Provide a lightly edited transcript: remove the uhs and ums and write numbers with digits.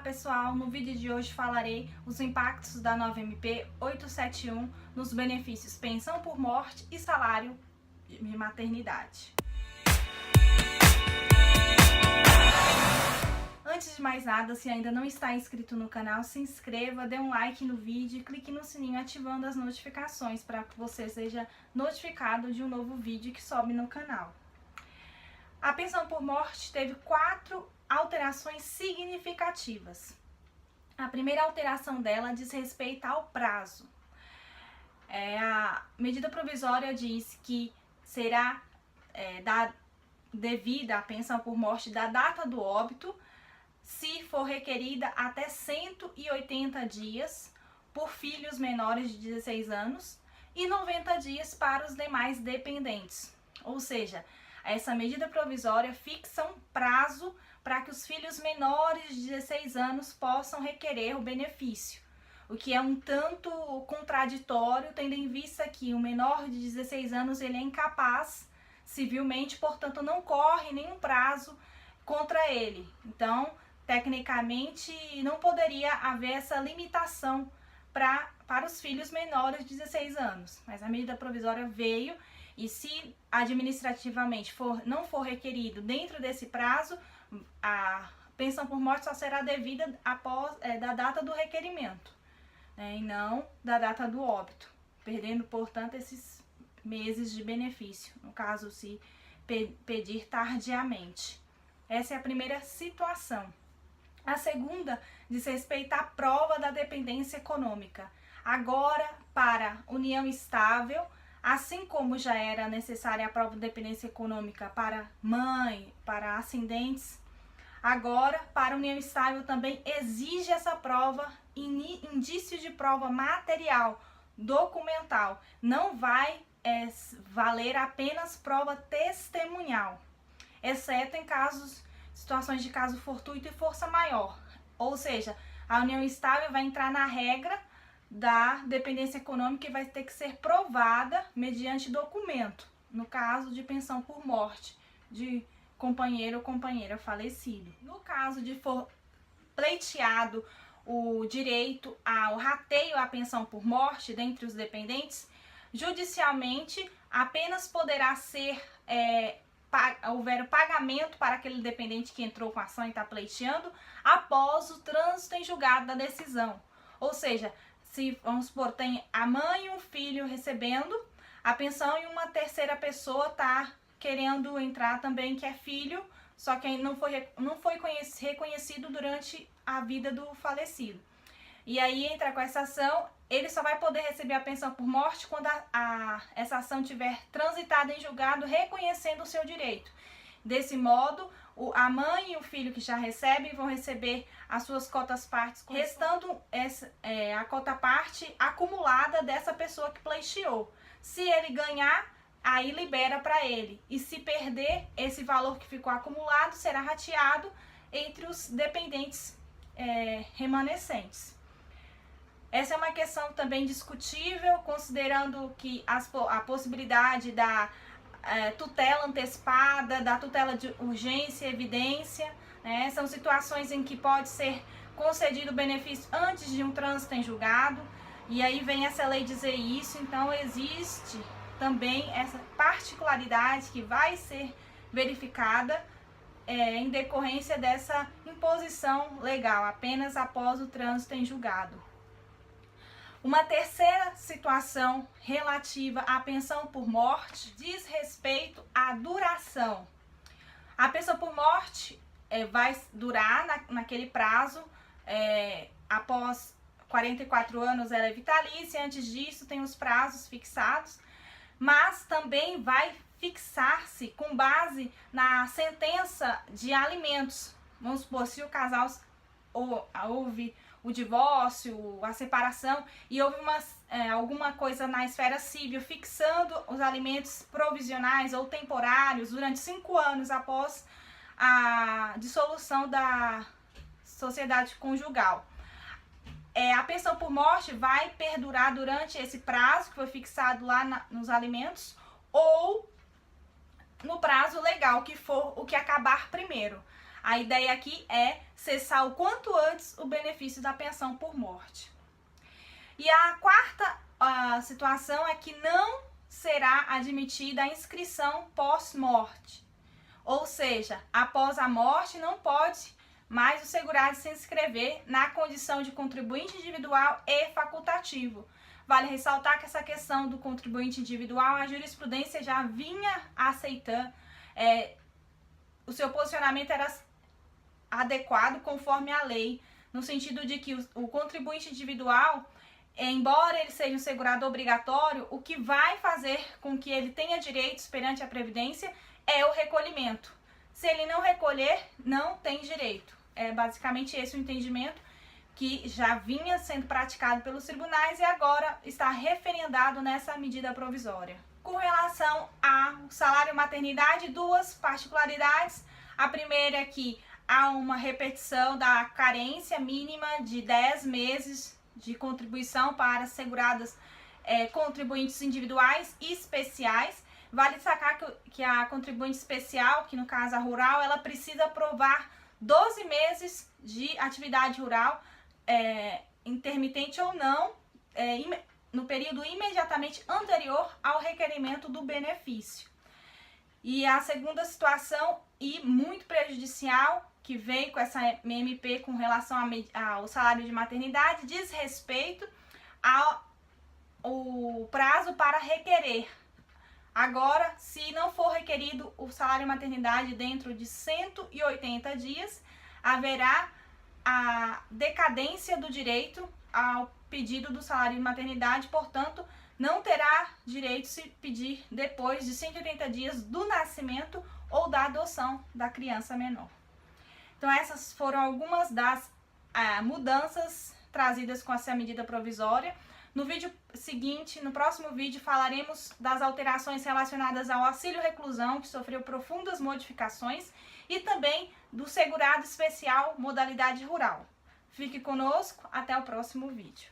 pessoal, no vídeo de hoje falarei os impactos da nova MP 871 nos benefícios pensão por morte e salário de maternidade. Antes de mais nada, se ainda não está inscrito no canal, se inscreva, dê um like no vídeo e clique no sininho ativando as notificações para que você seja notificado de um novo vídeo que sobe no canal. A pensão por morte teve 4 alterações significativas. A primeira alteração dela diz respeito ao prazo. A medida provisória diz que será devida a pensão por morte da data do óbito, se for requerida até 180 dias por filhos menores de 16 anos e 90 dias para os demais dependentes. Ou seja, essa medida provisória fixa um prazo para que os filhos menores de 16 anos possam requerer o benefício, o que é um tanto contraditório, tendo em vista que o menor de 16 anos ele é incapaz civilmente, portanto não corre nenhum prazo contra ele. Então, tecnicamente, não poderia haver essa limitação para os filhos menores de 16 anos, mas a medida provisória veio e se administrativamente não for requerido dentro desse prazo, a pensão por morte só será devida após da data do requerimento, né, e não da data do óbito, perdendo, portanto, esses meses de benefício, no caso se pedir tardiamente. Essa é a primeira situação. A segunda diz respeito à prova da dependência econômica. Agora, para união estável, assim como já era necessária a prova de dependência econômica para mãe, para ascendentes, agora, para união estável também exige essa prova, indício de prova material, documental. Não vai valer apenas prova testemunhal, exceto em situações de caso fortuito e força maior. Ou seja, a união estável vai entrar na regra da dependência econômica e vai ter que ser provada mediante documento, no caso de pensão por morte de companheiro ou companheira falecido. No caso de for pleiteado o direito ao rateio à pensão por morte dentre os dependentes, judicialmente apenas poderá ser houver o pagamento para aquele dependente que entrou com a ação e está pleiteando após o trânsito em julgado da decisão. Ou seja, se, vamos supor, tem a mãe e um filho recebendo a pensão e uma terceira pessoa está querendo entrar também, que é filho, só que não foi reconhecido durante a vida do falecido. E aí entra com essa ação, ele só vai poder receber a pensão por morte quando essa ação tiver transitado em julgado, reconhecendo o seu direito. Desse modo, a mãe e o filho que já recebem vão receber as suas cotas partes, restando a cota parte acumulada dessa pessoa que pleiteou. Se ele ganhar, aí libera para ele. E se perder, esse valor que ficou acumulado será rateado entre os dependentes remanescentes. Essa é uma questão também discutível, considerando que a possibilidade da tutela antecipada, da tutela de urgência e evidência, né? São situações em que pode ser concedido o benefício antes de um trânsito em julgado, e aí vem essa lei dizer isso. Então existe também essa particularidade que vai ser verificada em decorrência dessa imposição legal, apenas após o trânsito em julgado. Uma terceira situação relativa à pensão por morte diz respeito à duração. A pensão por morte vai durar naquele prazo, após 44 anos ela é vitalícia, antes disso tem os prazos fixados, mas também vai fixar-se com base na sentença de alimentos. Vamos supor, se o casal houve o divórcio, a separação, e houve alguma coisa na esfera civil fixando os alimentos provisionais ou temporários durante 5 anos após a dissolução da sociedade conjugal. A pensão por morte vai perdurar durante esse prazo que foi fixado lá nos alimentos, ou no prazo legal, que for o que acabar primeiro. A ideia aqui é cessar o quanto antes o benefício da pensão por morte. E a quarta situação é que não será admitida a inscrição pós-morte. Ou seja, após a morte não pode mais o segurado se inscrever na condição de contribuinte individual e facultativo. Vale ressaltar que essa questão do contribuinte individual, a jurisprudência já vinha aceitando, o seu posicionamento era adequado conforme a lei, no sentido de que o contribuinte individual, embora ele seja um segurado obrigatório, o que vai fazer com que ele tenha direitos perante a Previdência é o recolhimento. Se ele não recolher, não tem direito. É basicamente esse o entendimento que já vinha sendo praticado pelos tribunais e agora está referendado nessa medida provisória. Com relação ao salário maternidade, duas particularidades. A primeira é que há uma repetição da carência mínima de 10 meses de contribuição para seguradas contribuintes individuais e especiais. Vale destacar que a contribuinte especial, que no caso a rural, ela precisa provar 12 meses de atividade rural, intermitente ou não, no período imediatamente anterior ao requerimento do benefício. E a segunda situação, e muito prejudicial, que vem com essa MP com relação ao salário de maternidade, diz respeito ao prazo para requerer. Agora, se não for requerido o salário de maternidade dentro de 180 dias, haverá a decadência do direito ao pedido do salário de maternidade, portanto, não terá direito se pedir depois de 180 dias do nascimento ou da adoção da criança menor. Então, essas foram algumas das mudanças trazidas com essa medida provisória. No vídeo seguinte, no próximo vídeo, falaremos das alterações relacionadas ao auxílio reclusão, que sofreu profundas modificações, e também do segurado especial modalidade rural. Fique conosco, até o próximo vídeo.